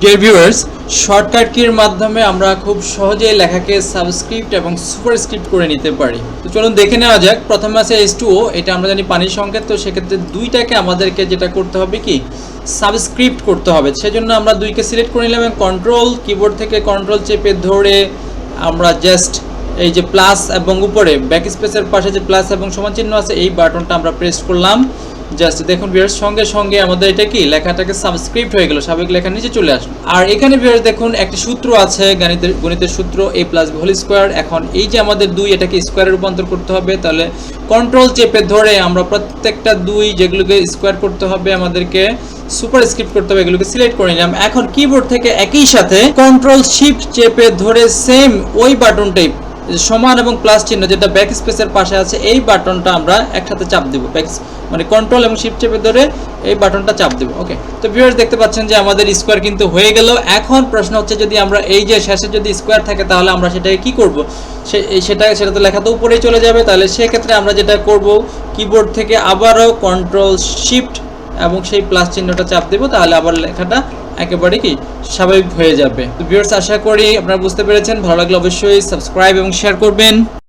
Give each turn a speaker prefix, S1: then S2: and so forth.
S1: Dear viewers, shortcut কির মাধ্যমে আমরা খুব সহজেই লেখাকে সাবস্ক্রিপ্ট এবং সুপারস্ক্রিপ্ট করে নিতে পারি। তো চলুন দেখে নেওয়া যাক। প্রথমে আছে H2O, এটা আমরা জানি পানির সংকেত। তো সেক্ষেত্রে দুইটাকে আমাদেরকে যেটা করতে হবে কি সাবস্ক্রিপ্ট করতে হবে। সেজন্য আমরা দুইকে সিলেক্ট করে নিলাম এবং কন্ট্রোল কিবোর্ড থেকে কন্ট্রোল চেপে ধরে আমরা জাস্ট এই যে প্লাস এবং উপরে ব্যাক স্পেসের পাশে যে প্লাস এবং সমান চিহ্ন আছে এই বাটনটা আমরা প্রেস করলাম। জাস্ট দেখুন ভিউয়ার্স, সঙ্গে সঙ্গে আমাদের এটা কি লেখাটাকে সাবস্ক্রিপ্ট হয়ে গেল, স্বাভাবিক লেখার নিচে চলে আসলো। আর এখানে ভিউয়ার্স দেখুন একটি সূত্র আছে, গণিতের সূত্র a + b হোল স্কয়ার। এখন এই যে আমাদের 2 এটাকে স্কয়ারে রূপান্তর করতে হবে, তাহলে কন্ট্রোল চেপে ধরে আমরা প্রত্যেকটা 2 যেগুলোকে স্কয়ার করতে হবে আমাদেরকে সুপারস্ক্রিপ্ট করতে হবে, এগুলোকে সিলেক্ট করে নিলাম। এখন কিবোর্ড থেকে একই সাথে কন্ট্রোল শিফট চেপে ধরে সেম ওই বাটনটাই সমান এবং প্লাস চিহ্ন যেটা ব্যাক স্পেসের পাশে আছে এই বাটনটা আমরা একসাথে চাপ দেব, মানে কন্ট্রোল এবং শিফট চেপে ধরে এই বাটনটা চাপ দেব। ওকে, তো ভিউয়ার্স দেখতে পাচ্ছেন যে আমাদের স্কয়ার কিন্তু হয়ে গেল। এখন প্রশ্ন হচ্ছে যদি আমরা এই যে শেষে যদি স্কয়ার থাকে তাহলে আমরা সেটাকে কি করব? সেটা তো লেখা তো উপরেই চলে যাবে। তাহলে সেক্ষেত্রে আমরা যেটা করব, কিবোর্ড থেকে আবারও কন্ট্রোল শিফট এবং সেই প্লাস চিহ্নটা চাপ দেব, তাহলে আবার লেখাটা একেবারে কি স্বাভাবিক হয়ে যাবে। তো ভিউয়ার্স, আশা করি আপনারা বুঝতে পেরেছেন। ভালো লাগলে অবশ্যই সাবস্ক্রাইব এবং শেয়ার করবেন।